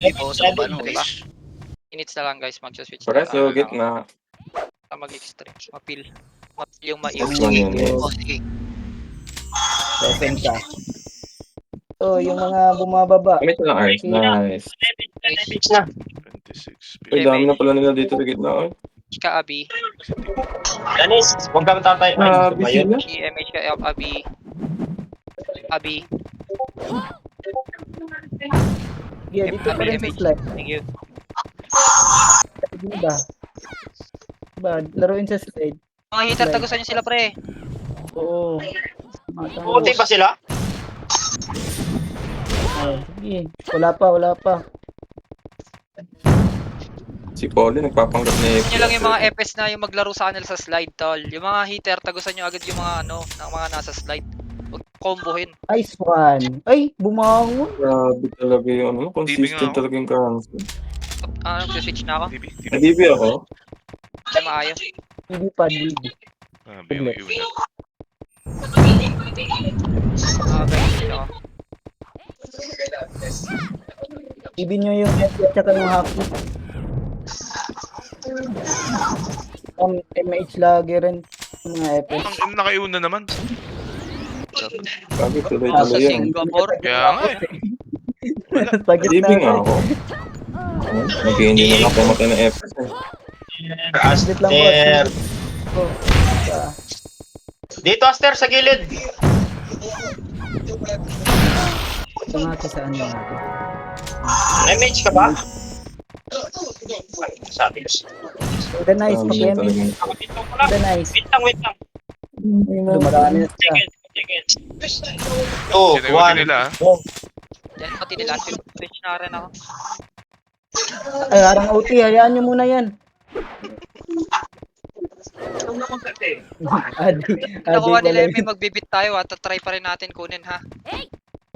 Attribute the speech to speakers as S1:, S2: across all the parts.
S1: Ibo sa baba no.
S2: Diba?
S1: Wish.
S2: Minutes na lang guys, mag-switch na
S3: Preso,
S2: lang.
S3: gitna.
S2: Mag-extreme. Mapil. Mapil yung mais.
S3: S1 yun.
S1: Oh, sige.
S4: Present ka. So, yung mga bumababa.
S3: Gamit na lang Ars. Nice.
S5: Fix na.
S6: 26.
S3: Uy, dami na pala nila dito sa gitna. Oy.
S2: Ka Abi.
S5: Danis, huwag kang tatay. Ay,
S3: Grabe
S5: ba yun?
S3: sila.
S2: GMH ka Abi. Abi.
S4: Yeah, dito pa rin sa
S2: MH.
S4: slide.
S2: Thank you.
S4: Hindi ba? Diba, laruin sa slide.
S2: Mga hitter, tagusan nyo sila pre.
S4: Oo.
S5: Puti ba sila?
S4: Sige. Wala pa.
S3: Si Paulie nagpapanggap na
S2: Tagusan nyo lang yung mga FS na yung maglaro sa kanila sa slide tol. Yung mga hitter, tagusan nyo agad yung mga ano, ng mga nasa slide. Huwag kombohin.
S4: Nice one. Ay, bumangon.
S3: Grabe talaga yung ano, consistent
S6: ako.
S3: talaga yung cancel.
S2: Mag-switch na ako.
S6: DB.
S3: Nadibi ako.
S2: Hindi maayos.
S4: Hindi pa, hindi.
S6: BMU na.
S2: Guys, ako.
S4: Ibin nyo yung FP at saka yung hockey. MH lagi rin. Yung mga FS.
S6: Ang nakaiuna naman.
S3: Grabe
S2: Nasa
S3: tuloy-tuloy yan.
S2: Singapore.
S6: Kaya nga eh.
S4: Sa gitna
S3: Nadibi nga
S4: na.
S3: ako. Nag-hindi na lang pumatay ng FS eh.
S4: Split lang po.
S5: Aster.
S4: Oh, sa-
S5: Dito, Aster, sa gilid.
S4: Ito nga ito sa ano natin.
S5: MH ka ba? Sabi ko.
S4: Organize,
S3: Grabe
S4: pag-MH.
S3: talaga.
S4: Organize.
S5: Wait lang.
S4: Dumarami na siya.
S5: Oh,
S6: Sino yung
S5: one.
S6: nila ah?
S2: Yan, pati nila. Switch na rin ako.
S4: Ay, harang OT. Hayaan nyo muna yan. Adi.
S2: Nakuha
S4: Adi
S2: nila
S4: pala
S2: yung may
S4: yun.
S2: magbibit tayo at try pa rin natin kunin ha.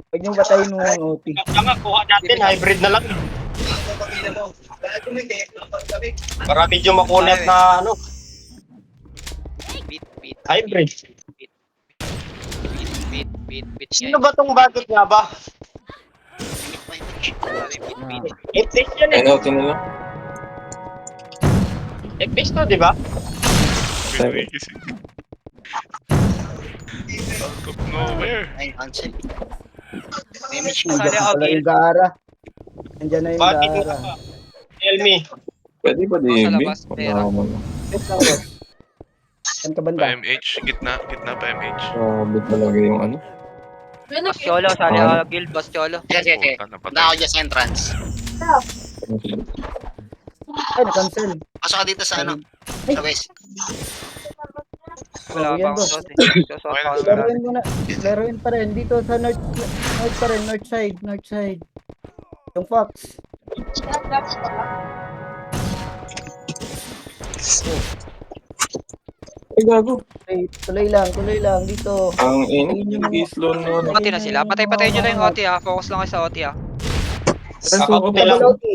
S4: Huwag nyo batayin muna ang OT.
S5: Tama, kuha natin. Hybrid na lang. Para medyo makunat na ano.
S2: Beat.
S5: Hybrid.
S2: Beat.
S5: Sino ba tong budget nga ba?
S2: Beat.
S5: FX yan eh.
S3: Ayun, outin na lang.
S5: FX to, di ba?
S6: Pinagising. Out of nowhere.
S1: Ay, cancel. Damage mo.
S4: Nandiyan
S2: Sali
S4: na
S2: ako,
S4: pala
S2: Gil.
S4: yung Gara. Nandiyan na yung
S5: Bakit mo
S4: Gara.
S5: ba? Tell me.
S3: Pwede ba
S2: Sa
S3: DB?
S2: labas, pera.
S3: Wala mo.
S4: Yes, ako. Saan ka banda?
S6: PMH. Gitna pa MH.
S3: Grabe talaga yung ano.
S2: Bastiolo, sali ako guild, Bastiolo.
S1: Sige.
S6: Puta, napatay.
S1: Punta ako dyan sa entrance.
S4: Ay, na-cancel.
S1: Pasok ka dito sa ano? Sa west.
S2: Wala
S4: yan,
S2: pa
S4: boss.
S2: akong shot.
S4: Laruin muna. Laruin pa rin. Dito sa north pa rin. North side. Yung Fox.
S3: Ay, gago.
S4: Tuloy lang. Dito.
S3: Ang
S4: Ayun
S3: init.
S4: yung mga-
S3: Nag-slow na.
S2: OT na sila. Patay nyo lang yung OT ha. Focus lang kayo sa OT ha.
S3: Preso
S5: Ako,
S3: ako
S5: Kailangan-
S4: Double OT.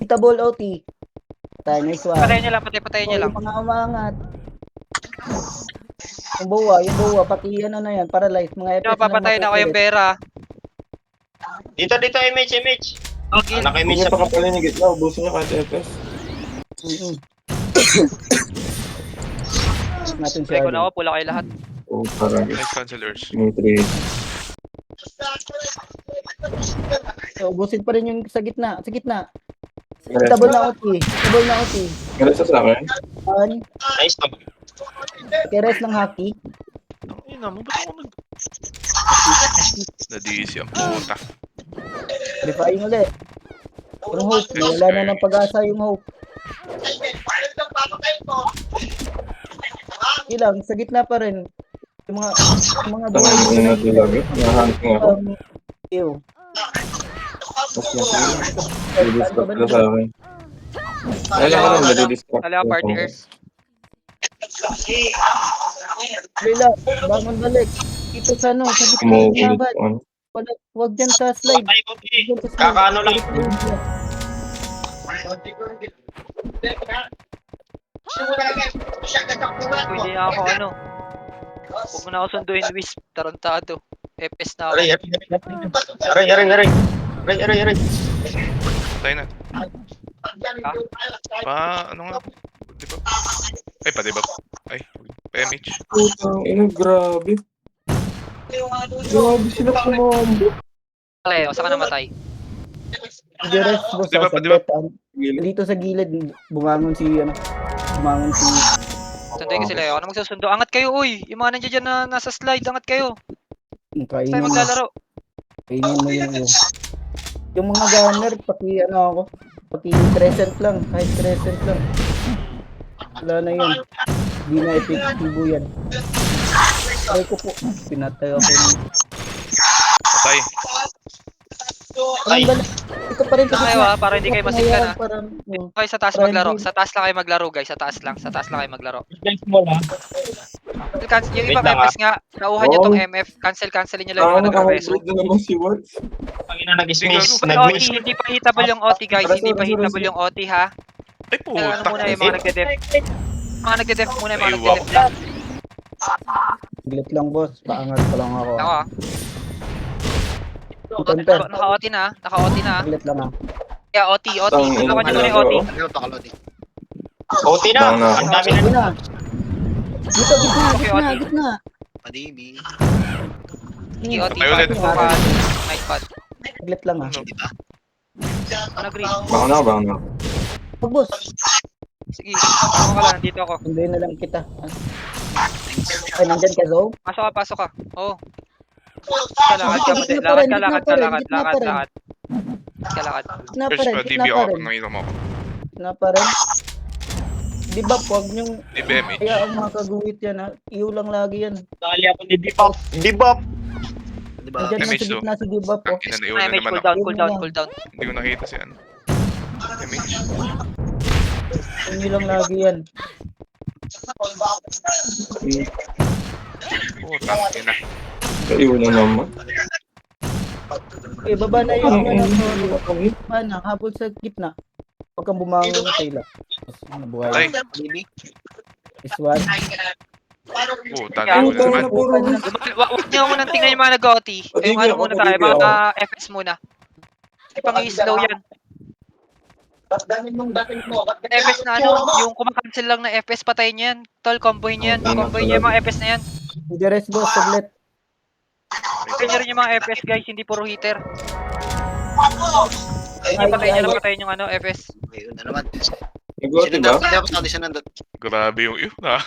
S4: Double OT. Tayo, nice one.
S2: Patay nyo lang, patay nyo lang.
S4: Yung mga umangat. Yung buwa, pati ano na yan, paralyzed, mga
S2: Yung papatay na ako yung Vera.
S5: Dito, MH.
S2: Okay.
S5: Anak
S3: Huwag
S5: MH
S3: niya
S5: sa
S3: pa kapalin yung gitna. Ubusin niya kahit FS.
S4: Natin
S2: Try
S4: siya.
S2: ko na ako, pula kayo lahat.
S3: Oh, parang
S6: Nice cancelers.
S3: yung trade.
S4: So, ubusin pa rin yung sa gitna. Double na OT.
S3: Ganun sa akin.
S5: Nice to.
S4: Keres ng hockey.
S6: Ang ina mo, ba't ako Na-DC ang puta.
S4: Defying ulit. Yung hope, wala na ng pag-asa yung hope. Ilang, sa gitna pa rin. Yung mga
S3: Ang ina na talaga. Nahanting ako.
S4: Ew.
S3: Mas nadidistract na sa akin. Ay, lang ako, nadidistract
S2: Sali ako
S3: na
S2: partners.
S4: Lila, bangon balik. Ito sa ano, sa gitna.
S3: Umuulit
S4: Laban.
S3: ko.
S4: Wag dyan sa slide.
S5: Patay ko,
S4: Wag dyan sa slide.
S5: Kakaano lang.
S2: Pwede ako ano. Huwag mo na ako sunduin, Wisp. Tarantado. FS na ako.
S5: Aray.
S6: Patay na. Ano nga? Di ba? Ay, pa di ba? Ay, PMH.
S3: Putang ina, grabe. Grabe sila kumambo.
S2: Leo, saan ka namatay?
S4: Hindi rest boss
S6: Di ba,
S4: sa
S6: di ba?
S4: saglit. Dito sa gilid, bumangon si
S2: Sunday kasi Leo. Ano magsusundo? Angat kayo, uy! Yung mga nandiyan dyan na nasa slide, angat kayo. Basta tayo
S4: kainin mo.
S2: maglalaro.
S4: Kainin mo yung mga gunner, pati crescent lang, kahit crescent lang. Wala na yun. Hindi na epektibo yan. Try ko po, pinatay ako ng...
S6: Patay.
S5: Ay.
S4: Ito pa rin sa
S2: Kayo
S4: gitna.
S2: para hindi kayo masiklan ha.
S4: Parang,
S2: Okay, sa taas maglaro. Sa taas lang kayo maglaro, guys. Sa taas lang kayo maglaro. Yung
S5: Wait
S2: ibang
S5: lang,
S2: MF nga, nauhan nyo tong MF. Cancelin nyo lang yung mga nagre-reso.
S3: Nakahybrid na naman si Words.
S5: Pangina nag-miss.
S2: OT,
S5: Nag-miss.
S2: hindi pa hitable yung OT, guys. Hindi pa hitable yung OT, ha.
S6: Ay,
S2: Ano
S6: puta.
S2: muna yung mga nagde-def. Mga nagde-def muna yung mga
S6: Ay,
S2: nagde-def
S6: wow.
S2: lang.
S4: Glit lang boss, paangat pa lang ako.
S2: Ako ah.
S4: Counter.
S2: Naka-OT na, naka-OT na.
S4: Glit lang ah.
S2: Kaya OT. Tulungan nyo muna yung OT.
S1: Ano pa kalodi?
S5: OT na.
S3: Bang na.
S5: Ang dami
S4: Gitna
S5: na.
S4: na. Dito,
S2: Okay,
S4: gitna.
S1: Padibi.
S2: Hindi OT
S6: Patay ulit.
S2: pa. Night pad.
S4: Glit lang ah.
S1: Di ba?
S2: Ano green?
S3: Baka na.
S4: Pag boss,
S2: Sige, ako ka lang. Nandito ako.
S4: sunduin na lang kita. Ay, nandyan ka, Zo?
S2: Pasok ka. Oo. Lakad ka muna. Lakad.
S4: Gitna pa
S6: First
S4: rin,
S6: pa,
S4: gitna
S6: DB
S4: pa
S6: ako.
S4: rin.
S6: Nakita mo ako.
S4: Gitna pa rin. Di ba, huwag niyong
S6: DBMH.
S4: kaya ang mga kaguhit yan ha. Iyo lang lagi yan.
S5: Dali ako ni Dibop. Dibop.
S1: Di ba?
S4: Nandyan na
S6: MH
S4: sa
S6: to.
S4: gitna si Dibap oh.
S6: Ang ina, naiunan
S2: MH,
S6: naman
S2: cool
S6: ako.
S2: down.
S6: Hindi ko nakita si ano. MH.
S4: Iyo lang lagi yan.
S6: Puta, ina.
S3: Kayo na naman.
S4: Eh, baba na yung
S3: Ang
S4: ano.
S3: ina.
S4: Baba na, habol sa gitna. Huwag kang bumangon na Kayla. Nabuhay.
S6: Ay,
S1: Padibi.
S4: Is one.
S6: puta,
S2: Kaya,
S6: naiunan naman.
S2: Huwag niyo munang tingnan yung mga nag-OT. Yung ano muna tayo, mga FS muna. Ipang-i-slow yan. FS na ano, yung kumakancel lang na FS, patayin niyo yan. Tol, comboy niyo yan. Comboy niyo yung mga FS na yan.
S4: Hindi rest boss, saglit.
S2: Patayin niyo rin yung mga FS, guys, hindi puro hitter. Patayin niyo yung ano, FS.
S1: Ayun na naman.
S3: Nag-OT ba?
S1: Sinundot. Dapat ako sinundot.
S6: Grabe yung iyo na.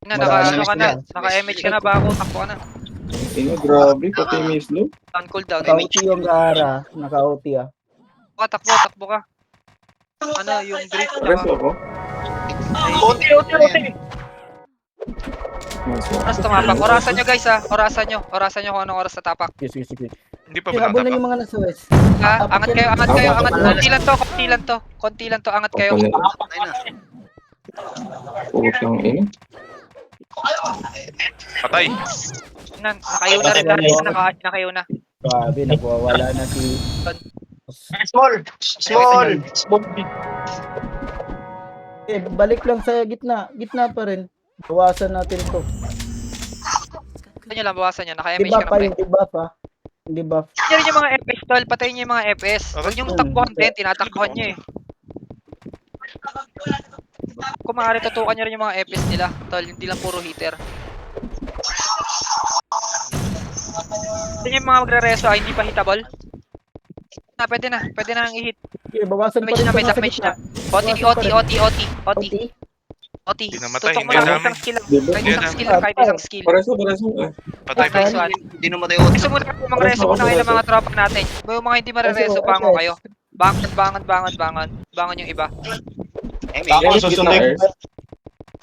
S2: Naka-ano ka na, naka-MH ka na, bako, takbo ka na.
S3: Ina, grabe. Pati mislo.
S2: Down, cool down.
S4: Naka-OT yung Gara. Naka-OT ah.
S2: Takbo ka. Ano, yung drift,
S3: Rest
S2: tsaka...
S3: ako.
S5: OT.
S2: Oras tumapak. Orasan nyo guys ha. Orasan nyo kung anong oras natapak.
S4: Sige.
S6: Hindi pa
S4: Okay,
S6: ba
S4: habol na
S6: natapak?
S4: yung mga nasa west.
S2: Ha? Angat kayo. Konti lang to. Angat kayo.
S1: Patay na.
S3: Putang ina.
S6: Patay.
S2: Nakayo na rin lahat. Nakayo na.
S4: Grabe, nagwawala na si...
S5: Small.
S4: Eh, balik lang sa gitna. Gitna pa rin. Bawasan natin to.
S2: Bawasan nyo. Naka-MH
S4: Diba
S2: ka
S4: pa
S2: na.
S4: yung debuff ah. Debuff.
S2: Patayin nyo rin yung mga FS tol. Patayin nyo yung mga FS. Huwag nyo takbuhan din. Tinatakbuhan nyo eh. Kung maaari tutukan nyo rin yung mga FS nila. Tol, hindi lang puro hitter. Patayin nyo yung mga magre-reso hindi pa hitable. Pwede na nang i-hit.
S4: Okay, bawasan pa rin
S2: Damage na,
S4: sa
S2: may
S4: nasa
S2: damage
S4: gitna.
S2: na. OT.
S6: Hindi namatay,
S2: Tutok mo
S6: hindi
S2: lang
S6: namin.
S2: isang skill.
S3: Diba?
S2: Kahit isang skill.
S3: Pareso.
S6: Patay.
S2: Nice one.
S1: Hindi namatay ako.
S2: Gusto mo na mga reso muna kayo ng mga tropa natin. Yung mga hindi marireso, bangon kayo. Bangon yung iba.
S5: Ako susunod.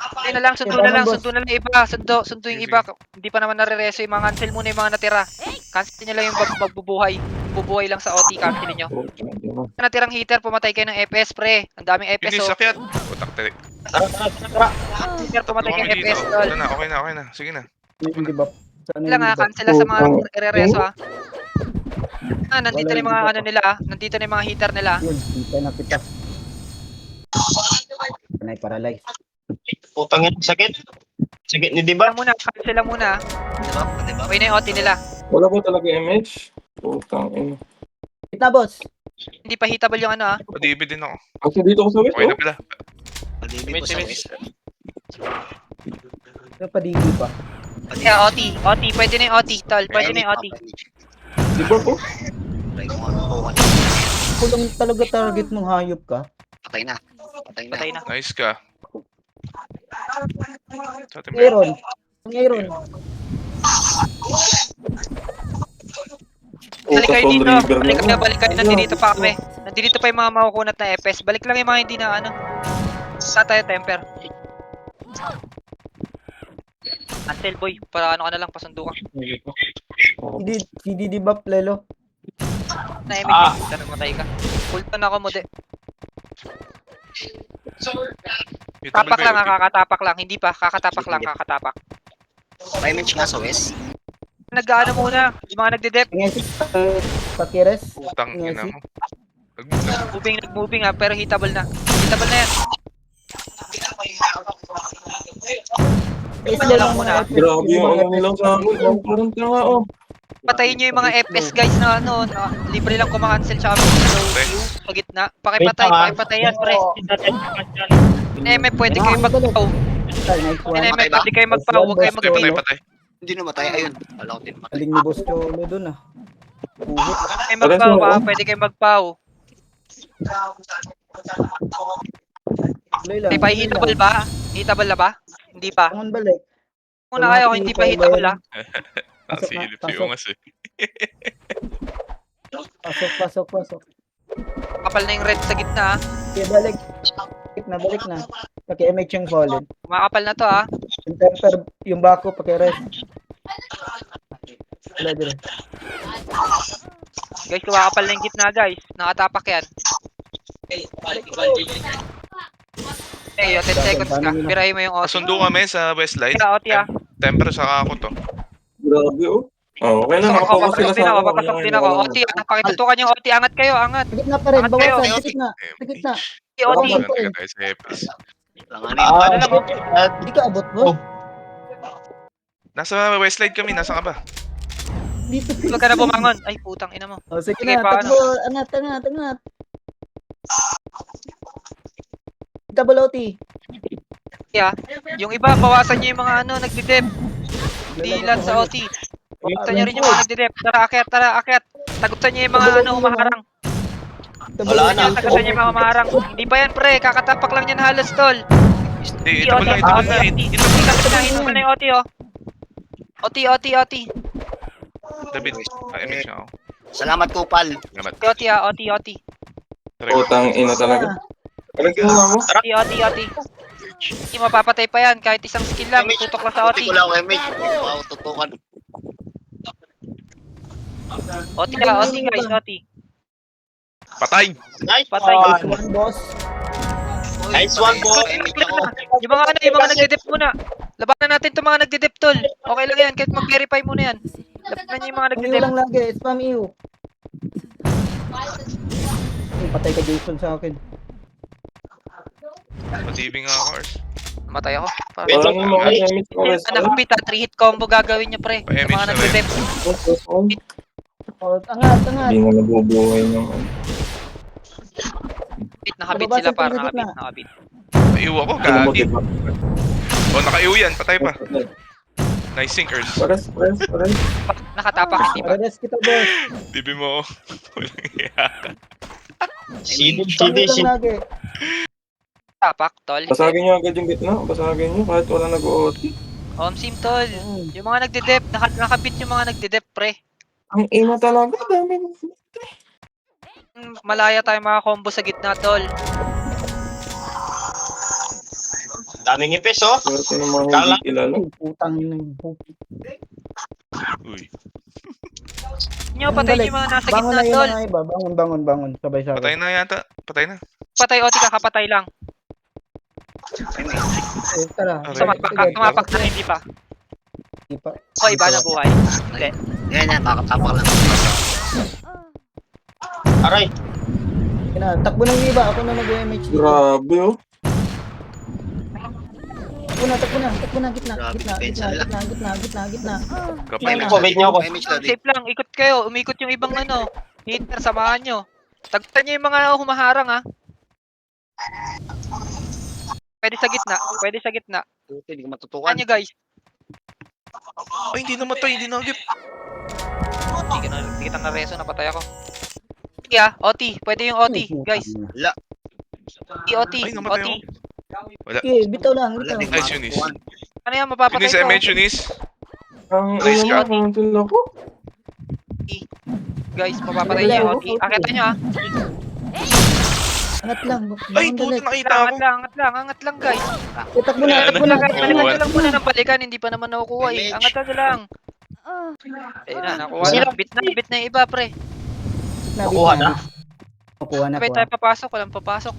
S2: Ayun na lang, sundo na lang yung iba. Sundo yung iba. Hindi pa naman nare-reso yung mga cancel muna yung mga natira. Cancel nyo lang yung magbubuhay. Bubuhay lang sa OT, cancel nyo. Natirang hitter, pumatay kayo ng FS, pre. Ang daming
S6: Hindi
S2: FS, oh.
S6: sakit. Putak tali.
S2: Hitter, pumatay kayo ng
S6: Tumama
S2: FS,
S6: dito.
S2: tol.
S6: Okay na. Sige na.
S4: Yung debuff. Sana
S2: Lang
S4: yung
S2: ha,
S4: debuff.
S2: cancel lang sa mga ire-reso, ha. Nandito
S4: Wala
S2: na yung mga
S4: yung
S2: ano nila, Nandito na yung mga hitter nila.
S4: Yun, kita na kita. Panay paralyze.
S5: Putang ina, sakit. Sakit ni Diba?
S2: Cancel lang muna.
S1: Diba? Diba?
S2: Okay na yung OT nila.
S3: Wala po talaga MH. Putang ina.
S4: Gitna boss.
S2: Hindi pa hitable yung ano ah.
S6: Padibid din ako.
S3: Kasi dito ko sa west,
S6: Okay na
S3: oh.
S6: pala.
S1: Palibi ko sa west.
S4: Pero padigi pa.
S2: Kaya OT, pwede na yung OT, tol. Pwede na yung OT.
S3: Di ba po?
S1: Try ko ano ko.
S4: Kung lang talaga target mong hayop ka,
S1: Patay na. Patay na.
S2: Patay na.
S6: Nice ka. Sa atin ba yun?
S4: Aaron. Aaron.
S2: Balik kayo
S3: Soul
S2: dito.
S3: River
S2: Balik
S3: na.
S2: kayo, balik kayo. Nandito pa kami. Nandito pa yung mga makukunat na FS. Balik lang yung mga hindi na ano. Sa tayo temper. Until boy, para ano ka na lang, pasundo ka.
S4: Hindi di ba Lelo?
S2: Na MX, tanong matay ka. Full pa na ako mo de.
S6: Hitable
S2: Tapak
S6: ba
S2: lang,
S6: yung OT?
S2: kakatapak lang. Hindi pa, kakatapak lang, kakatapak.
S1: Dimension nga sa west.
S2: Nag-ano muna, yung mga nagde-dep.
S4: Ngayon Pakires.
S6: Putang ina
S4: Ngayon
S6: mo.
S2: Nag-moving, pero hitable na. Hitable na yan.
S4: Isla lang
S2: muna.
S3: Grabe yung ano nilang sa akin. Oh, parang tanga, oh.
S2: Patayin nyo yung mga FS guys na ano, na libre lang kumakancel tsaka slow view sa gitna. Pakipatay, pakipatay yan pre. Pwede kayo magpaw.
S4: Nice one.
S2: Pwede kayo magpaw, huwag kayo
S6: Patay,
S2: mag-pay.
S6: patay.
S1: Hindi namatay. Ayun. Wala ko din matay.
S4: Aling ni Boss Cholo dun ah. Puhit.
S2: Kayo magpaw ha, pwede kayo magpaw.
S4: Tuloy lang.
S2: Hindi pa
S4: tuloy
S2: hitable
S4: lang.
S2: ba? Hitable na ba? Hindi pa.
S4: Bangon balik.
S2: Muna kayo, hindi pa hitable ha.
S6: Ang
S4: Pasok na,
S6: silip
S4: pasok.
S6: yung mas eh.
S4: Pasok.
S2: Kapal na yung red sa gitna ha.
S4: Okay, balik. Balik na. Paki-MH yung fallen.
S2: Kumakapal na to ha.
S4: Yung temper, yung bako, paki-rest. Wala din.
S2: Guys, kumakapal na yung gitna guys. Nakatapak yan. Eh, 10 seconds ka. Birahin mo yung OT.
S6: Pasundo kami sa westline.
S2: Kaya OT ha.
S6: Temper saka ako to.
S3: Grabe, oh. Oh, okay na, nakafocus sila
S2: Papasok din
S3: sa
S2: ako,
S3: akin.
S2: papasok din ako. OT, pakitutukan yung OT. Angat kayo, angat.
S4: Sa gitna pa rin,
S2: Angat
S4: bawasan.
S2: kayo.
S4: Sa gitna. Sa gitna.
S2: OT.
S6: Maganda tayo sa FS.
S1: Langanin.
S2: Ano lang,
S4: Hindi ka abot mo.
S6: Nasa westline kami, nasa ka ba?
S4: Dito.
S2: huwag ka na bumangon. Ay, putang ina mo.
S4: Oh, sige
S2: Sige,
S4: na,
S2: paano?
S4: takbo. Angat. Double OT.
S2: Yung iba, bawasan nyo yung mga ano, nagdidep. Hindi lang sa OT. Bawasan nyo rin yung mga nagdidep. Tara, akyat. Tagutan nyo yung mga ano, humaharang.
S5: Wala na.
S2: Tagutan nyo yung mga humaharang. Hindi pa yan, pre. Kakatapak lang yan halos, tol.
S6: Hindi, itable na, itable na.
S2: Hitable na yung OT, oh. OT.
S6: David, MH ako.
S1: Salamat Kupal.
S6: Salamat.
S2: OT.
S3: Putang ina talaga. Anong ginawa mo?
S2: OT. Hindi mapapatay pa yan. Kahit isang skill lang, tutok lang sa OT.
S1: Hindi ko lang MH. Wow, tutukan.
S2: OT guys, OT.
S6: Patay!
S5: Nice
S2: Patay.
S5: one.
S4: Nice one, boss.
S5: Nice one, boy.
S1: MH ako.
S2: Yung mga nagdedep muna. Labanan natin itong mga nagdedep, tol. Okay lang yan, kahit mag-verify muna yan. Labanan nyo yung mga
S4: Ang iyo
S2: nagdedep.
S4: lang lagi. Spam iyo. Ay, patay ka Jason sa akin.
S6: Matibing ako, Ars.
S2: Matay ako.
S3: Parang yung mga gamit ko rest.
S2: Nakapit ha, 3-hit combo gagawin nyo, pre. Sa
S6: Pa-MH
S2: mga
S6: na
S2: nagdedep.
S4: Oh, angat.
S3: Hindi na nabubuhay ng
S2: Nakabit
S4: Babasa
S2: sila
S4: sa
S2: para
S4: gitna.
S2: nakabit.
S6: Naiiw ako,
S3: Hindi mo
S6: gagi.
S3: diba?
S6: Oh, nakaiiw yan. Patay pa. Nice sinkers.
S3: Pares.
S2: Nakatapak, hindi pa.
S4: Pares kita, boss.
S6: Tibi mo ako. Walang iya.
S5: CD.
S4: Lang lagi.
S2: Tapak, tol.
S3: Basagin nyo agad yung gitna. Basagin nyo kahit wala nag-OT.
S2: Sim, tol. Yung mga nagdedep, nakabit yung mga nagdedep, pre.
S3: Ang ina talaga. Dami.
S2: Malaya tayo mga combo sa gitna, tol.
S5: Daming ipis, oh.
S3: Swerte ng mga
S5: Kala-
S3: hindi kilala.
S4: Ay, putang ina.
S6: Uy.
S2: Nyo, patay yung mga nasa
S4: Bangon
S2: gitna,
S4: na yun
S2: tol.
S4: mga iba. Bangon. Sabay-sabay.
S6: Patay na yata. Patay na.
S2: Patay, OT ka, kapatay lang.
S4: Eh, tara.
S6: Aray.
S2: Tumapak na, hindi pa.
S4: Hindi pa.
S2: O, iba na buhay. Hindi.
S1: Yan, kakatapak lang.
S5: Aray.
S4: Takbo ng iba. Ako na nag-MH dito.
S3: Grabe, oh.
S4: Takbo na. Gitna.
S1: Grabe, depensa nila.
S4: Gitna.
S6: Kapay na.
S5: Wait niyo ako.
S1: MH na din.
S2: Safe lang, ikot kayo. Umikot yung ibang ano. Hitter, samahan nyo. Tagtan niyo yung mga humaharang ha. Pwede sa gitna. Pwede sa gitna.
S1: Puti, hindi ko matutukan.
S2: Ano guys?
S6: Ay, hindi namatay, hindi nagip.
S2: Hindi kita na reso, napatay ako. Sige OT. Pwede yung OT, guys.
S1: Wala.
S2: OT,
S6: Ay, namatay
S2: OT.
S6: ako. Wala.
S4: Okay, bitaw lang,
S1: Wala,
S4: bitaw.
S1: di ko
S6: Nice, Eunice.
S1: matutukan.
S2: Ano yan, mapapatay
S6: Yunis,
S2: ko.
S6: Emet, Yunis.
S3: Ang
S6: Nice
S3: ina
S6: shot.
S3: mo, ang tulo ko.
S2: Guys, mapapatay niyo yung OT. Akita niyo ha.
S4: Angat lang.
S6: Ay,
S4: Bangon
S6: puto,
S4: balik.
S6: nakita ako.
S2: Angat lang guys.
S4: Takbo na,
S6: Ayan,
S4: takbo na.
S2: Guys,
S6: Oo,
S2: balikan
S6: wala.
S2: nyo lang muna ng balikan, hindi pa naman nakukuha eh.
S1: Image.
S2: Angat na lang. Ayun na, nakuha na. Bit na yung iba, pre.
S5: Nakuha na?
S4: Nakuha na.
S2: Sabay tayo papasok, walang papasok.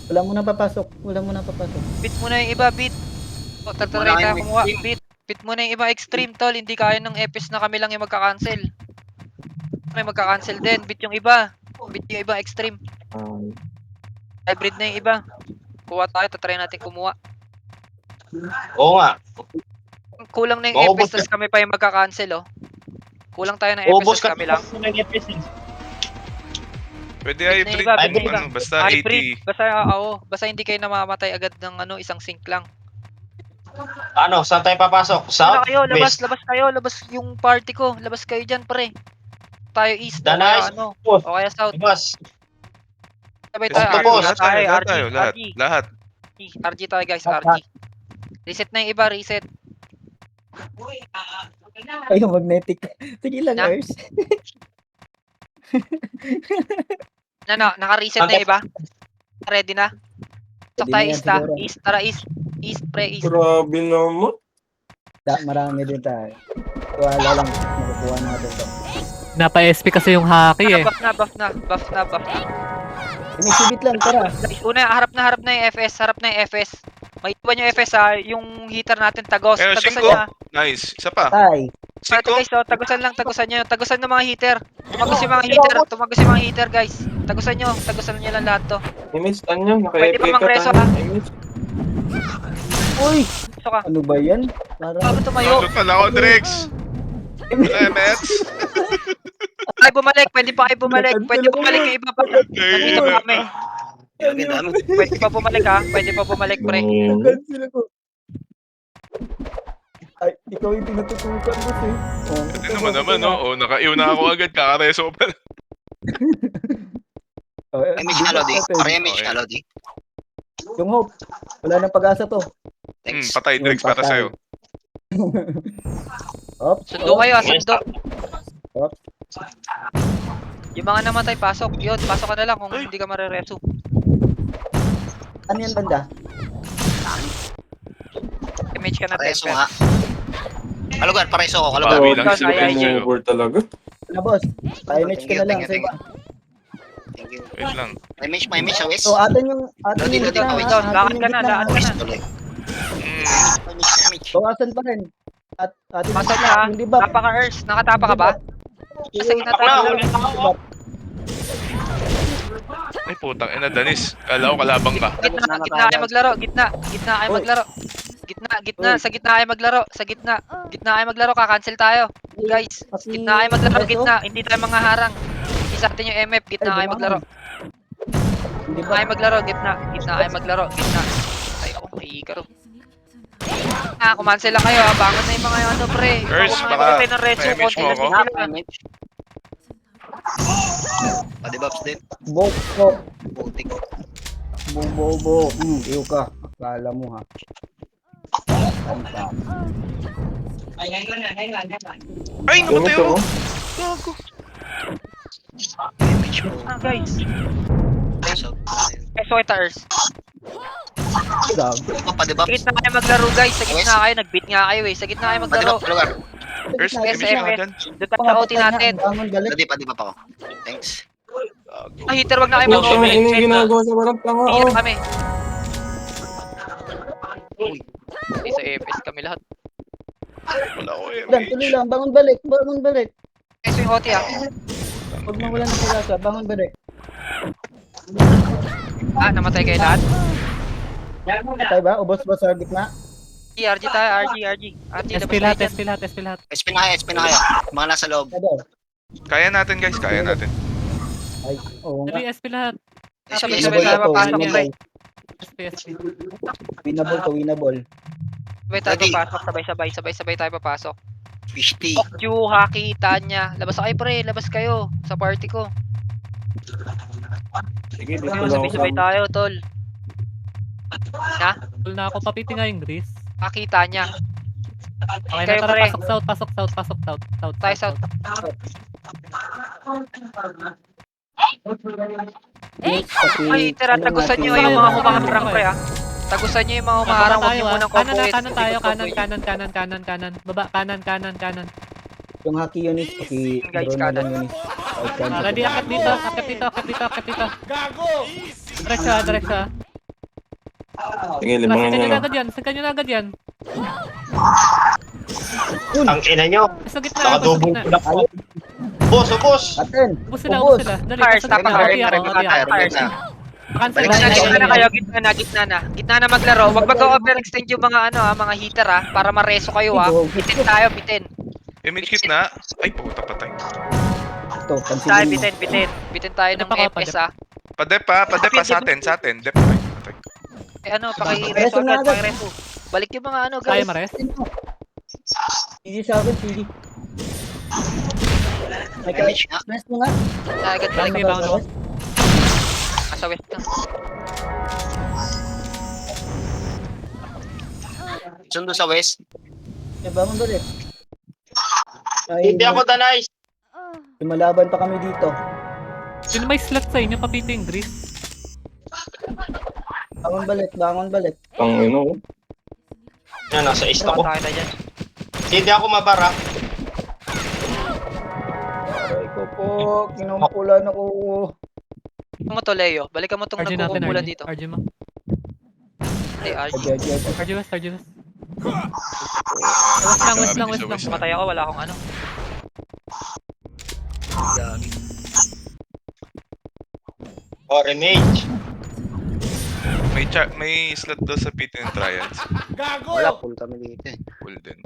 S4: Wala mo na papasok. Wala mo na papasok.
S2: Bit mo na yung iba, bit. O, tataray
S1: Wala
S2: tayo
S1: yung
S2: kumuha.
S1: extreme.
S2: Bit mo na yung iba extreme, tol. Hindi kaya ng EPS na kami lang yung magka-cancel. May magka-cancel din. Bit yung iba. Bit yung iba extreme. Hybrid na yung iba. Kuha tayo, tatry natin kumuha.
S5: Oo nga.
S2: Kulang na yung
S5: Maubos
S2: EPS, tas kami pa yung magka-cancel, oh. Kulang tayo ng EPS,
S5: Ubus
S2: tas
S5: ka
S2: kami lang.
S6: Pwede
S2: Bit na
S6: hybrid.
S2: iba, bit na
S6: Ano,
S2: iba.
S6: basta
S2: Hybrid.
S6: 80.
S2: Basta, basta hindi kayo namamatay agad ng isang sync lang.
S5: Ano, saan tayo papasok?
S2: Wala
S5: South?
S2: kayo, labas
S5: West?
S2: kayo, labas yung party ko. Labas kayo dyan, pre. Tayo east, o
S5: Danay?
S2: kaya ano,
S5: West.
S2: o kaya south.
S5: Labas.
S2: Sabay
S6: Basta
S2: tayo,
S5: Octopus.
S6: lahat tayo, lahat tayo, lahat.
S2: RG.
S6: Lahat.
S2: RG tayo guys, RG. Reset na yung iba, reset.
S4: Ay, magnetic. Sige lang,
S2: Na?
S4: Ers.
S2: Naka-reset na yung iba. Ready na? Pasok
S4: Ready
S2: tayo
S4: na yan
S2: east ha.
S4: siguro.
S2: East, tara east. East, pre, east.
S3: Grabe naman.
S4: Marami din tayo. Wala lang. Makukuha natin to.
S7: Napa-SP kasi yung haki eh.
S2: Buff na.
S4: Sinisibit lang, tara.
S2: Guys, una, harap na yung FS, May iwan yung FS ha, yung heater natin, tagos.
S6: Eh,
S2: Tagosan
S6: 5.
S2: niya.
S6: Nice. Isa pa.
S4: Tay.
S2: Ito
S6: 5.
S2: guys, tagusan nyo. Tagusan ng mga heater. Tumagos yung mga heater, guys. Tagusan nyo lang lahat to.
S3: Image, tanyo.
S2: Pwede pa
S3: Naka-epic
S2: mang
S3: ka,
S2: reso,
S3: tanyo.
S2: ha?
S3: Image.
S4: Uy!
S2: So ka,
S4: Ano ba yan? Parang...
S2: bago tumayo.
S6: Ano pala ako, Drex? Emet.
S2: Pwede pa kayo bumalik yung iba pa. Nandito pa kami.
S1: Grabe, dami.
S2: Pwede pa bumalik ha, pre.
S4: Cancel ako. Ay, ikaw yung pinatutukan mo, eh. Oh,
S6: Hindi naman, no? O, nakaiw na ako agad. Kakareso ko pala.
S4: Oh,
S1: Image na, Lodi.
S4: natin.
S1: Pare image na, Lodi.
S4: Yung hope. Wala nang pag-asa to.
S1: Thanks.
S6: Patay, Drex, para
S4: Patay.
S6: sa'yo.
S4: Op,
S2: Sundo kayo ha, sundo.
S4: Op.
S2: Yung mga namatay, pasok. Yun, pasok ka na lang kung hindi ka marereso.
S4: Ano yan, banda?
S2: Image ka na,
S1: Pareso
S2: temper.
S1: nga. Kalugar, pareso ko, kalugar.
S6: Bawi
S3: Grabe
S6: lang
S2: Ikaw,
S6: sila.
S2: Ay, ay,
S3: over talaga.
S4: Na, boss. Pa-image ka na lang.
S1: Thank you.
S4: Sige.
S1: Thank you.
S6: Wait lang.
S1: May image sa West.
S4: So, atin yung
S1: Lodi,
S4: gitna,
S1: Lodi,
S4: ha?
S1: West.
S2: Down,
S4: Atin
S2: lakad
S4: yung
S2: ka na,
S4: gitna,
S2: lakad
S4: ha?
S2: ka
S1: West
S2: na.
S1: tuloy. Image.
S4: Bawasan pa rin. At atin
S2: Pasok
S4: yung
S2: na ha.
S4: hindi ba?
S2: Tapa ka, Ers. Nakatapa ka ba? Nasa gitna tayo.
S6: Ay, putang ina, Danis. Kala ko kalabang ka.
S2: Gitna kayo maglaro. Gitna kayo maglaro. Sa gitna kayo maglaro. Gitna kayo maglaro. Kakancel tayo. Guys, gitna kayo maglaro. Gitna. Hindi tayo mga harang. Isa atin yung MF. Gitna kayo maglaro.
S4: Hindi
S2: Gitna
S4: ba?
S2: kayo maglaro. Gitna kayo maglaro. Gitna. Ay, ako. Mahihikaro. Kumancel lang kayo ha. Bangon na yung mga ano, pre.
S6: Ers,
S2: Mga
S6: baka
S2: tayo ng reso.
S6: ma-image
S2: Konti
S6: mo
S2: na
S6: ako.
S2: sila.
S1: Image. Padibaps din.
S4: Bok, bok.
S1: Putik.
S4: Bobo. Iyo ka. Akala mo, ha? Ano pa?
S6: Ay, namatay
S3: Image
S6: ako.
S3: ako.
S6: Gago.
S1: Image mo.
S2: Guys.
S1: Pareso.
S2: So, ito, Ers.
S4: Gago.
S1: Ikaw, padibaps.
S2: Sa gitna kayo maglaro, guys. Sa gitna kayo. Nag-beat nga kayo eh. Sa gitna kayo maglaro.
S1: Padibaps, kalugar.
S6: Ers,
S2: Yes,
S6: image mo
S2: MS.
S6: dyan.
S2: Doon tayo sa OT natin.
S4: Bangon, balik.
S1: Lodi, padibap ako. Thanks.
S2: Ah, heater, wag na kayo
S3: Puta, may
S2: mag-shake.
S3: ini ginagawa sa parang tanga.
S2: Heater
S3: Oh.
S2: kami. Hindi sa AFS kami lahat.
S6: Wala ko
S4: Dan, tuloy lang. Bangon, balik. Bangon, balik.
S2: Guys, yung OT ah.
S4: Huwag mawala ng pag-asa. Bangon, balik.
S2: Namatay kayo lahat.
S4: Patay ba? Ubos ba sa gitna?
S2: RG tayo, RG. RG,
S7: SP lahat, SP lahat, SP lahat.
S1: SP na kaya. Mga nasa loob.
S4: Ano daw?
S6: Kaya natin, guys. Kaya natin.
S4: Ay, oo nga.
S7: Dali, SP lahat.
S2: Sabay-sabay tayo
S4: Winnable to,
S2: papasok, pre.
S7: SP.
S4: Winnable to, winnable.
S2: Sabay tayo
S1: Lagi.
S2: papasok, sabay-sabay tayo papasok.
S1: Fishty.
S2: Fuck you, Haki, Tanya. Labas kayo, pre. Labas kayo. Sa party ko.
S3: Sige, dito
S2: Ano,
S3: lang ako
S2: sabay-sabay
S3: sa...
S2: tayo, tol.
S7: Full na ako, papiti nga yung grease.
S2: Haki, Tanya.
S7: Okay
S2: Kayo,
S7: na, tara,
S2: pre.
S7: pasok south.
S2: Tayo south. Ay, tira, tagusan nyo yung mga humaharang, pre, ah. Tagusan nyo yung mga humaharang. Huwag nyo munang kompuin.
S7: Kanan tayo, kanan. Baba, kanan.
S4: Yung Haki Yunis, paki
S2: Guys,
S4: drone na lang
S2: kanan.
S4: Yunis. Ay, cancel
S7: Ready,
S4: ko.
S7: akit dito. Diretso.
S3: Sige, libangan niya na.
S7: Singkan nyo na agad yan.
S5: Ang ina nyo.
S7: Sa gitna,
S5: Nakadubong pula ko. Ubos.
S4: Aten,
S7: Ubus
S4: ubos.
S7: sila. Dali,
S2: Fires,
S7: pasok
S2: tama,
S7: na.
S2: fires,
S7: Oti ako.
S2: fires.
S7: Cancel
S1: Balik na,
S2: Gitna na kayo, gitna na maglaro. Wag mag-overextend yung mga mga heater, ah, para mareso kayo, ah. Bitin tayo, bitin.
S6: Image kit na. Ay, puta patay.
S4: Ito,
S2: Tayo,
S4: pansin mo.
S2: bitin tayo ng
S7: Ano pa ka,
S2: FS, ah.
S6: Padep sa atin. Dep. Patay.
S2: Eh, paki-reso
S4: Reso na
S2: agad,
S4: agad.
S2: paki-reso. Balik yung mga
S7: Tayo,
S2: guys.
S7: Mares.
S4: Sige sa akin, sige. Ay, kaya,
S1: Damage nga.
S4: press mo nga.
S2: Agad balik
S7: Balik,
S2: yung
S7: balik.
S2: mga nasa west na.
S1: Sundo sa west.
S4: Eh, bangon ulit. Ay,
S5: Hindi ako danay.
S4: lumalaban pa kami dito.
S7: Sino may slot sa inyo, papiti yung grease?
S4: Bangon balik.
S3: Pang ino.
S5: Yan, nasa east ako.
S2: Tayo na dyan.
S5: Hindi ako mabara.
S4: Ay ko po, kinumpulan ako.
S2: Balikan mo to, Leo. Balikan mo tong
S7: RG natin,
S2: nagkukumpulan dito.
S7: RG mo.
S2: Ay, RG.
S4: Adyo.
S7: RG West. West lang.
S2: Matay ako, wala akong ano.
S5: O, remage.
S6: May slot daw sa pit and trials.
S1: Wala, full kami dito eh.
S6: Full din.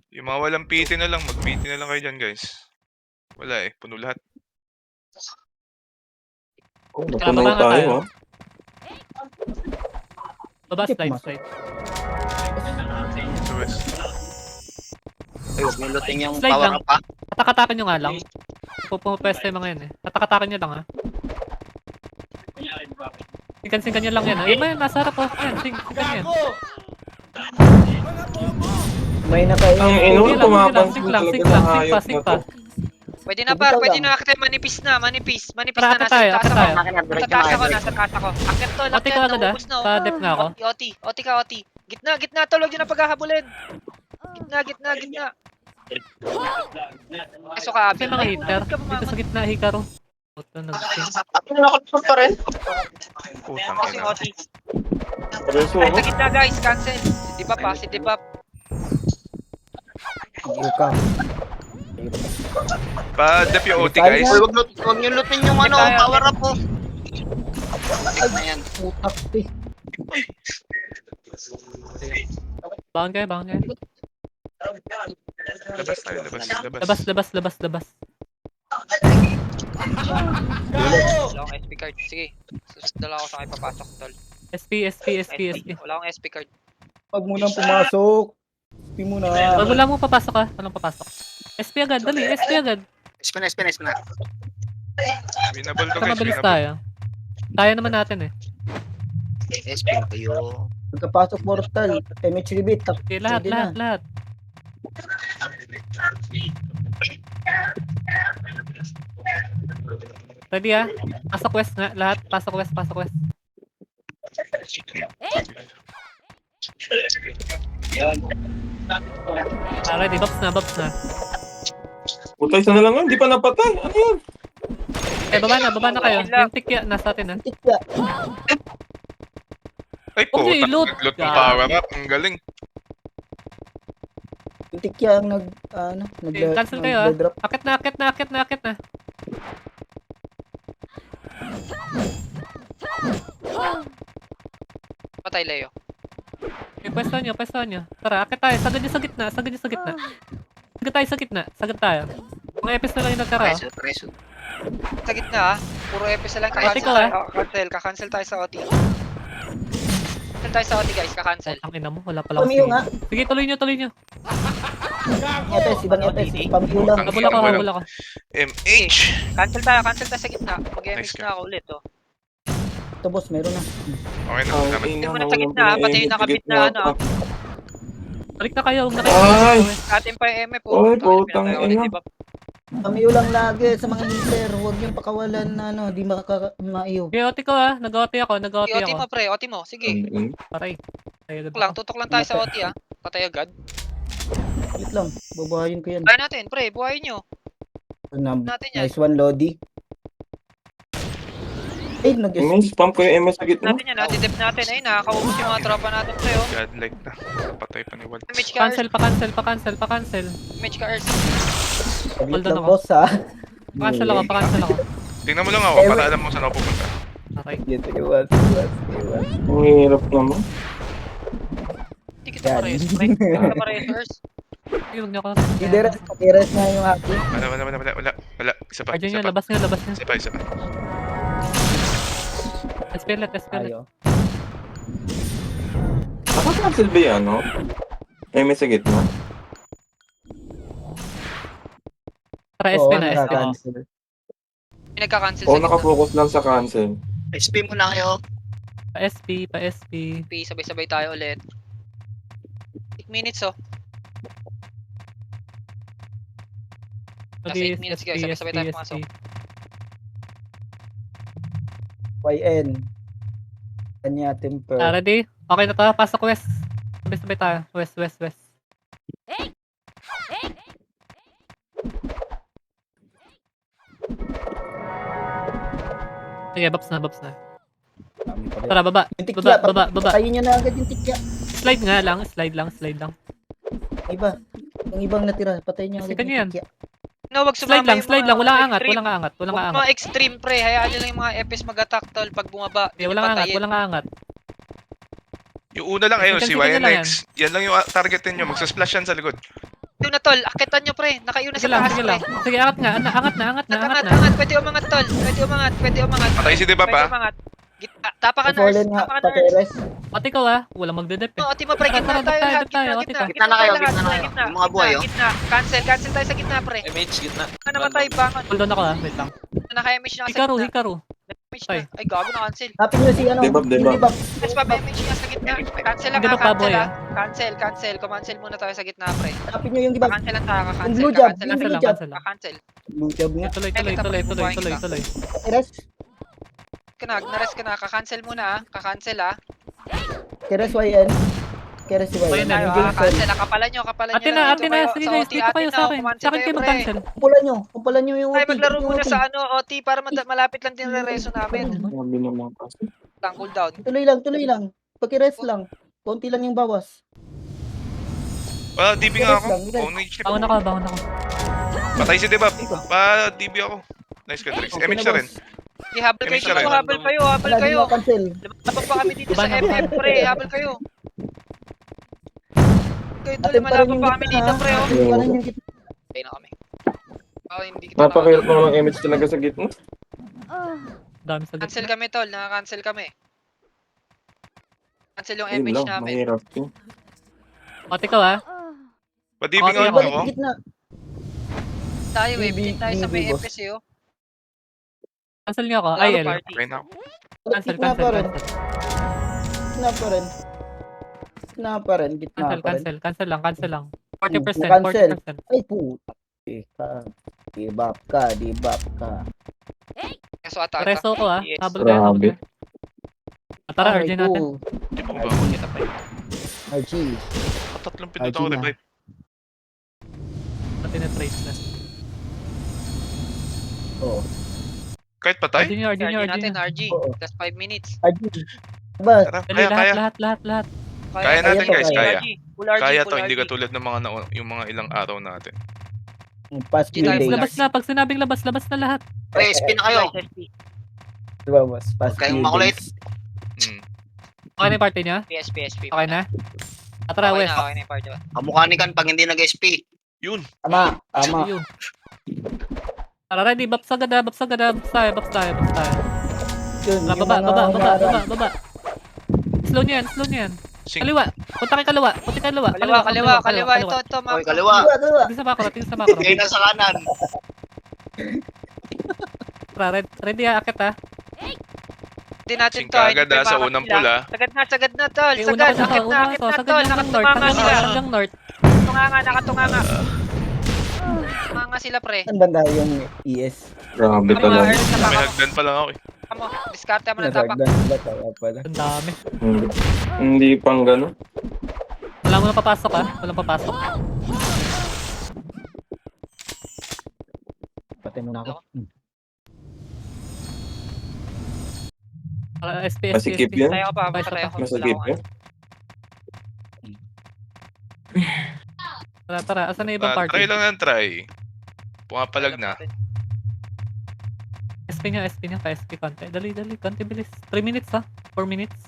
S6: Yung mga walang PT na lang, mag-PT na lang kayo dyan, guys. Wala eh, puno lahat.
S3: Oh,
S7: Tama
S3: napunaw
S7: nga
S3: tayo,
S7: tayo.
S3: ah.
S7: Baba,
S4: Skip
S7: slide.
S4: mo.
S6: Sa west.
S1: Ay, huwag niyo lutin yung
S7: Slide
S1: power
S7: lang.
S1: up, ah.
S7: Katakatakin nyo nga lang. Pupupwesto yung mga yan eh. Katakatakin nyo lang ha. Singkan nyo lang yan ha. Yung mga nasa harap oh. Yan, singkan yan.
S4: May na kayo.
S3: Ang ino,
S7: Sige lang,
S3: tumapansin
S7: sige lang,
S3: talaga
S7: sige
S3: ng
S7: lang,
S3: hayop
S7: sing
S3: na
S7: pa.
S3: to.
S2: Pwede na,
S4: Bitaw
S2: pwede
S4: lang.
S2: na. Akit manipis na. Manipis
S7: Tara,
S2: na.
S7: akit tayo.
S2: Nasa taas ako.
S1: Diretso
S2: Nasa taas ako. Akit to,
S7: Oti
S2: lakit.
S7: ka agad ah.
S2: Naubos na.
S7: Pa-dep na ako.
S2: Oti. Gitna. Tulog yun ang paghahabulin. Gitna. Eso ka, Abi.
S7: Kasi mga hitter.
S2: Bakit ka
S7: Dito
S2: bumangon?
S7: sa gitna, hikaro. Puto, nag-sing.
S5: Ako nakatulog pa rin.
S6: Putang
S2: Kasi
S6: ina.
S2: Oti.
S3: Preso,
S2: Ay,
S3: oh.
S2: sa gitna guys. Cancel. Si Dipap.
S4: Buka.
S6: Pa-dep yung OT, guys.
S1: Uy, huwag niyo lutin yung power up, oh. Ay, na yan.
S4: Putak eh.
S7: Bangon kayo.
S6: Labas tayo.
S7: Labas.
S2: Wala akong SP card. Sige. Susunod lang ako sa kayo papasok, tol.
S7: SP.
S2: Wala akong SP card.
S4: Huwag mo nang pumasok. Hindi mo na.
S7: Wala mo papasok ha. Walang papasok. SP agad, dali. SP agad.
S1: Spin na.
S6: Winnable to,
S7: Para
S6: guys.
S7: mabilis
S6: Winnable.
S7: tayo. Kaya naman natin eh.
S1: Spin kayo.
S4: Pagkapasok portal, MH rebate.
S7: Okay, lahat. Ready ah. Pasok west nga. Lahat. Pasok west. Ready. Bobs na.
S3: Putay, isa na lang yun. Di pa napatay. Ano yun?
S7: Eh, baba na kayo. Yung tikya, nasa atin ha.
S4: Tikya.
S6: Ay,
S7: Huwag niyo
S6: puta.
S7: i-loot.
S6: Nag-loot ng power up. Ang galing.
S4: Yung tikya ang
S7: Cancel kayo ha.
S4: nag-drop.
S7: Akit na.
S2: Patay, Leo.
S7: Okay, pwesto nyo. Tara, akit tayo. Sagad nyo sa gitna. Sagad tayo sa gitna. Sagad tayo. Mga epis na lang yung nagkara.
S1: Preso.
S2: Sa gitna puro FS na lang.
S7: Ate ko,
S2: Kakancel tayo sa OT. Cancel tayo sa OT guys, kakancel.
S7: Ang ina mo, wala pala akong
S4: Pamiyo nga.
S7: Sige, tuloy nyo.
S4: FS, ibang FS. Pamiyo lang.
S7: Habol ako.
S6: MH!
S2: Cancel tayo sa gitna. Mag-MX
S6: Nice
S2: na ako ulit oh.
S4: Ito boss, meron na.
S6: Okay na,
S3: Ang
S6: naman.
S3: ina,
S2: Muna sa gitna, pati yung nakabit na ano.
S7: Balik na kayo, huwag na
S3: Ay!
S7: kayo.
S2: Atin pa yung MF
S3: Oy, putang ina.
S4: Pamiyo lang lagi sa mga hitter. Huwag yung pakawalan na ano, di maiyo.
S7: Okay, OT ko nag-OT ako.
S2: OT mo pre, OT mo. Sige.
S7: Paray.
S2: Tutok lang tayo sa OT ah. Patay agad.
S4: Wait lang, babahayin ko yan.
S2: Buhay natin, pre. Buhayin nyo. Natin yan.
S4: Nice one, Lodi. Ay,
S3: May spam ko yung MS sa gitna.
S2: Natin yan. Natidip natin. Ayun, nakakaubos yung mga tropa natin, pre. Oh.
S6: Godlike na. Patay pa ni Walt.
S2: Damage ka, Earth.
S7: Pa-cancel.
S2: Damage ka, Earth.
S7: Hold on
S4: lang,
S7: ako.
S4: boss, ha?
S7: Pa-cancel ako.
S6: Tingnan mo lang ako, para alam mo saan ako pupunta.
S7: Paray.
S4: Dito, iwas.
S3: Ang hirap naman.
S2: Hindi kita pares, pre. Hindi kita pares, Earth.
S7: Sige, huwag niyo ako.
S4: Patiras na yung happy.
S6: Wala. Isa pa.
S7: Arjun nyo, labas nyo.
S6: Isa pa.
S7: Espellet.
S4: Ayo.
S3: Nakakancel ba yan, no? MS sa gitna.
S7: Para
S4: Oo,
S7: SP na, SP.
S4: nakaka-cancel.
S2: May nagka-cancel
S3: O
S2: sa gitna.
S3: nakafocus lang sa cancel.
S1: SP muna kayo.
S7: Pa-SP.
S2: Sabay-sabay tayo ulit. 8 minutes oh. Nasa 8 minutes guys, sabay-sabay tayo pumasok.
S4: YN. Kanya temper.
S7: Ready? Okay na to, pasok west. Sabay-sabay tayo. West. Sige, babs na.
S4: Dami pa rin.
S7: Tara, baba.
S4: Yung tikya,
S7: Baba.
S4: patayin niya na agad yung tikya.
S7: Slide lang.
S4: Iba. Yung ibang natira, patayin niya agad
S7: Kasi
S4: yung
S7: yan.
S4: tikya.
S2: No, wag
S7: Slide
S2: sumama
S7: lang. Walang aangat.
S2: Huwag mga extreme pre, hayaan nyo lang yung mga FS mag-attack tol pag bumaba.
S7: Okay, walang aangat.
S6: Yung una lang, ayun, si
S7: Sige lang
S6: YNX. Yan lang yung targetin nyo. Magsasplash yan sa likod.
S2: Yung na tol, akitan nyo pre, nakayuna sa taas
S7: Sige
S2: pre.
S7: lang. Sige, angat nga. Angat na.
S2: Angat, pwede umangat tol, pwede umangat.
S6: Patay si Debap,
S2: Pwede
S6: ha?
S2: umangat. Tapakan na
S4: Fallen
S2: Earth,
S4: nga,
S2: tapakan na Earth.
S4: patiras.
S7: Pati ko walang magdedep eh.
S2: No, ati mo pre, gitna tayo
S7: Tara,
S2: lahat,
S7: tayo,
S2: gitna.
S1: Gitna na kayo,
S2: tayo
S1: gitna na
S2: lahat,
S1: kayo. Yung mga buhay, oh.
S2: Gitna, cancel tayo sa gitna pre.
S1: MH, gitna.
S2: Ano namatay, bangon.
S7: Hold on ako wait lang.
S2: Naka-MH na ka sa gitna.
S7: Hikaru.
S2: Damage na. Ay, gago na cancel.
S4: Happy nyo si ano,
S3: Debab.
S4: yung debab.
S2: Mas pa MH na sa gitna. Cancel lang
S7: Hindi ba
S2: ha,
S7: baboy,
S2: cancel. Kumancel muna tayo sa gitna pre.
S4: Happy nyo yung debab.
S2: Cancel lang tayo,
S4: Yung blue job,
S2: cancel
S4: yung blue
S2: lang.
S4: job.
S2: Cancel.
S4: Blue job nga.
S7: Tuloy.
S4: Patiras.
S2: Nares ka na, ka-cancel muna ah. Ka-cancel ah.
S4: Keres YN. Keres si YN.
S7: Ayun na,
S2: Tayo
S4: Yung
S2: ah,
S4: Jason.
S2: cancel. Kapalan nyo
S7: Ate na. Sige guys, dito kayo sa akin. Sa akin kayo mag-cancel.
S4: Kumpalan nyo yung
S2: Tayo
S4: OT.
S2: maglaro
S4: yung
S2: muna
S4: OT.
S2: sa ano, OT para malapit lang din rereso namin.
S3: Sabi naman kasi.
S2: Lang cooldown.
S4: Tuloy lang. Pag-rest lang. Konti lang yung bawas.
S6: Wala, DB nga ako.
S4: Relax lang.
S6: Ownage
S7: Bangon ako.
S6: Patay si Debap. Pa-DB ako. Nice ka, Drix.
S4: Okay
S6: MH
S4: na,
S6: na rin.
S2: Habal kayo
S6: Finish na
S2: dito,
S6: rin.
S2: habal kayo.
S4: Wala din cancel.
S2: Lumabang pa kami dito sa
S7: Baba na.
S2: MM pre, habal kayo. Kayo
S4: Atin pa rin
S2: lumalabang
S4: yung
S2: pa kami
S4: gitna,
S2: dito
S4: ha?
S2: pre oh.
S4: Atin pa rin yung gitna.
S2: Okay na kami. Hindi kita
S3: Napakahirap naman ng MS talaga sa gitna.
S7: Dami sa
S2: Cancel
S7: gitna.
S2: kami tol, naka-cancel kami. Cancel yung
S3: Yun
S2: MH
S3: lang,
S2: namin.
S3: mahirap yun.
S7: Pati ko
S6: Pa-DB
S7: Okay,
S6: nga
S7: okay.
S4: Balik
S6: ako.
S4: gitna.
S2: Tayo eh,
S4: BB,
S2: bitin tayo sa may
S4: boss.
S2: FS eh oh.
S7: Cancel niyo ako.
S2: Laro
S7: IL.
S2: party.
S6: Okay na ako.
S4: Balik
S7: Cancel.
S4: gitna pa rin. Gitna pa rin.
S7: Cancel lang. 40%.
S4: Cancel.
S7: 40%.
S4: Ay puta. Di-buff ka.
S2: Kaso ata
S7: Reso ko
S2: Yes.
S7: Habol kayo.
S3: Grabe.
S7: Tara, urgent natin.
S6: Di ba ba ako?
S4: RG.
S6: Tatlong pinunta ako
S4: Arjun na.
S6: revive.
S7: Pati na trace na.
S4: Oo.
S6: Kahit patay?
S7: Urgent nyo.
S2: natin, RG.
S4: Oo.
S2: Just 5 minutes.
S4: RG. Ba?
S6: Tara,
S7: Dali,
S6: kaya.
S7: lahat.
S6: Kaya natin, guys, kaya.
S2: Full RG,
S6: Kaya
S2: full
S6: to, hindi
S2: RG.
S6: katulad ng mga yung mga ilang araw natin.
S4: Past few
S2: Hindi tayo
S4: days.
S2: full
S7: Labas na. Pag sinabing labas na lahat.
S1: Pre, SP na kayo.
S2: SP.
S4: Diba boss? Past
S1: Huwag kayong
S4: few
S1: makulit.
S4: days.
S7: Okay na yung party niya?
S2: SP.
S7: Okay na? Tara,
S2: Okay
S7: West.
S2: na yung party.
S1: Kamukha ni Kan pag hindi nag-SP.
S6: Yun.
S4: Tama.
S7: Yun. Tara, ready. Baps agad ah. Baps agad ah. Baps tayo. Baps tayo. Baps tayo.
S4: Yun,
S7: Tara,
S4: yung
S7: baba,
S4: mga
S7: baba, baba,
S4: umaral.
S7: baba, baba. Slow niyan, slow niyan.
S6: Sing.
S7: Kaliwa. Punta kay kaliwa. Punta kay kaliwa.
S2: Kaliwa. Ito,
S1: Oy, kaliwa.
S7: Tingin sa background, tingin sa background.
S1: Kayo na sa kanan.
S7: Tara, ready ah. Akit ah.
S2: Hindi natin
S6: Sing
S2: to.
S6: ka agad
S2: hindi
S6: sa
S2: tayo
S6: unang
S2: makakila.
S6: pula.
S2: Sagad na, tol.
S7: Eh, una
S2: Sagad,
S7: ka
S2: akit
S7: to, una
S2: na,
S7: ka to.
S2: tol.
S7: Sagad lang ng north.
S2: Nakatunganga sila.
S7: Hanggang north.
S2: Nakatunganga. Nakatunganga sila, pre.
S4: Saan banda yung ES?
S3: Grabe
S2: Mga
S3: talaga.
S2: earth na
S6: May
S2: baka
S6: hagdan pa lang ako eh.
S2: mo. Diskarte mo na tapak.
S4: Nasagdan sila, tawa pala.
S7: Ang dami.
S3: Hindi pang gano'n.
S7: Wala mo na papasok ah. Walang papasok.
S4: Patay muna ako.
S7: SP.
S3: Masikip yan.
S2: Tayo pa,
S7: Basta
S2: pareho.
S7: pa.
S3: Masagip yan.
S7: Tara. Asan na yung ibang party?
S6: Try lang ng try. Pumapalag na.
S7: SP nyo. Pa-SP konti. Dali. Konti bilis. 3 minutes ah. 4 minutes.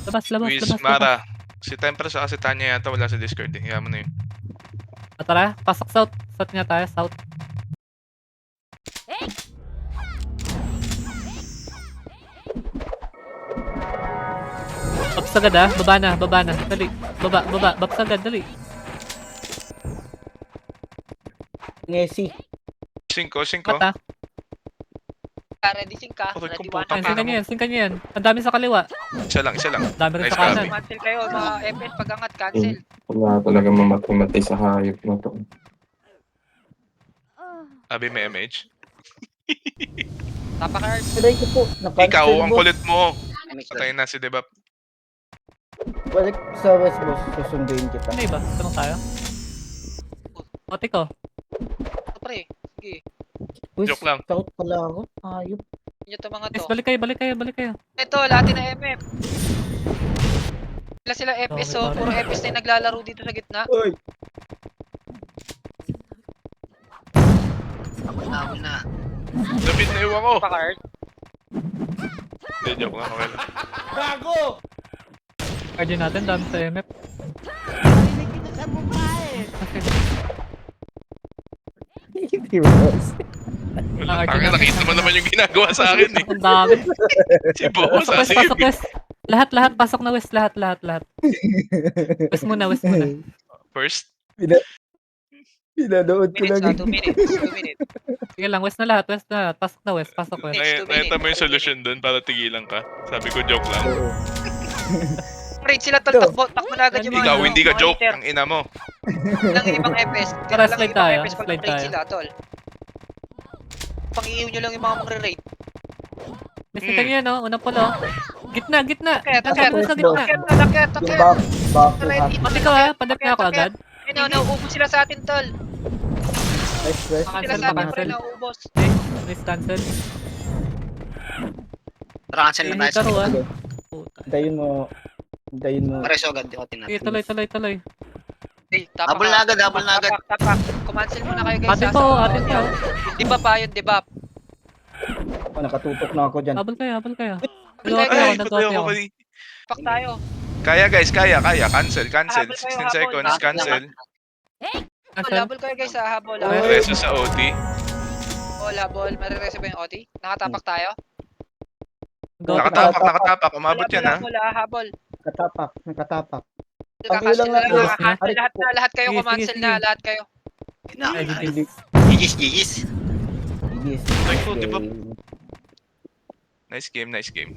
S7: Labas.
S6: Luis, Mara. Si Tempra sa kasi Tanya yata wala sa Discord eh. Hiya mo na yun.
S7: Tara. Pasok south. South nga tayo. South. Babs agad ah. Baba na. Dali. Baba. Babs agad. Dali.
S4: Ngesi.
S6: 5.
S7: Mata.
S2: Ready sing ka.
S6: Aray,
S2: Ready
S6: kung
S2: one.
S6: putang
S7: Singkan nyo yan. Ang dami sa kaliwa.
S6: Isa lang.
S7: Dami rin
S6: Nice
S7: sa kanan.
S6: copy.
S2: Cancel kayo, mga FS pag-angat. Cancel.
S3: Wala talaga mamatay sa hayop na to.
S6: Abi may MH.
S2: Tapak earth.
S4: Try ko po. Na-cancel,
S6: Ikaw, ang
S4: boss.
S6: kulit mo. Patay na si Debap.
S4: Balik sa West, boss. Susunduin kita.
S7: Ano iba? Tanong tayo. Ote ko.
S2: Ito, pre. Sige.
S4: Uy,
S6: Joke lang.
S4: South pala ako. Ayop.
S2: Inyo to mga
S7: Guys,
S2: to.
S7: balik kayo.
S2: Ito, lahat na MF. Sila FS, so
S7: Okay,
S2: puro FS na yung naglalaro dito sa gitna.
S4: Uy.
S1: Habol na.
S6: David na iwan ko.
S2: Tapak earth.
S6: Hindi, joke lang. Okay lang.
S7: Guardian natin, dami sa MF. Okay.
S4: Hindi, boss.
S6: Wala,
S7: Ah,
S6: tangin, nakita mo naman yung ginagawa sa akin eh.
S7: Ang dami.
S6: Si Boss,
S7: Pasok west. Lahat. Pasok na west. Lahat. West muna.
S6: First,
S4: Pinanood ko
S2: Minutes
S4: lang.
S2: na, 2 minutes.
S7: Sige lang, west na lahat. Pasok na west.
S6: nakita mo yung solution dun para tigilan ka. Sabi ko, joke lang.
S4: Oo.
S2: Raid sila tol,
S4: Ito.
S2: takbo na agad yung mga
S6: Ikaw, hindi ka
S2: mga
S6: joke.
S2: hitter.
S6: Ang ina mo.
S2: Lang yung ibang FS.
S7: Tara,
S2: Tira lang
S7: slide
S2: yung ibang
S7: tayo,
S2: FS pag
S7: slide
S2: raid
S7: tayo.
S2: sila, tol. Pang-iiw nyo lang yung mga raid.
S7: Mr. Kanyo, no? Unang pulo. Gitna.
S2: Akit.
S7: Nandito mo sa gitna.
S2: Akit.
S4: Yung back to
S2: Ready.
S4: half.
S7: Pati ko ha, padap na ako agad.
S2: Nauubos sila sa atin, tol.
S4: Nice press.
S2: Sila
S7: Cancel
S2: sa atin, pre,
S7: cancel.
S2: nauubos.
S7: Nice cancel.
S1: Tara, cancel na tayo.
S7: Taro ah.
S4: Sige.
S7: Puta.
S4: Hintayin mo.
S1: Pareso agad. Dikotin
S7: Sige,
S1: natin.
S7: tuloy.
S2: Hey, tapak
S1: Habol na agad, habol na agad.
S2: Tapak. Kumancel muna kayo, guys.
S7: Atin po.
S2: Di ba pa yun, di ba?
S4: Oh, nakatutok na ako dyan.
S7: Habol kayo.
S2: Ay,
S7: Nag-OT ako.
S2: Tapak tayo.
S6: Kaya guys, kaya. Cancel.
S2: Habol kayo,
S6: 16
S2: habol.
S6: seconds, cancel.
S7: Cancel.
S2: Habol kayo, guys, sa habol.
S4: Oy.
S6: Reso sa OT.
S2: Habol. Marireso ba yung OT? Nakatapak tayo?
S7: Go.
S6: Nakatapak. Umabot yan ha.
S2: Habol.
S4: Nakatapak.
S2: Kakancel na lang.
S7: Ayos
S2: Kakancel
S4: na.
S2: lahat kayo.
S7: Sige,
S2: Kumancel
S7: sige.
S2: na. Lahat kayo.
S7: Ay, GG.
S1: Gigis.
S4: Yes.
S6: Ay, ko, di ba?
S4: Game.
S6: Nice game.
S1: Nice game.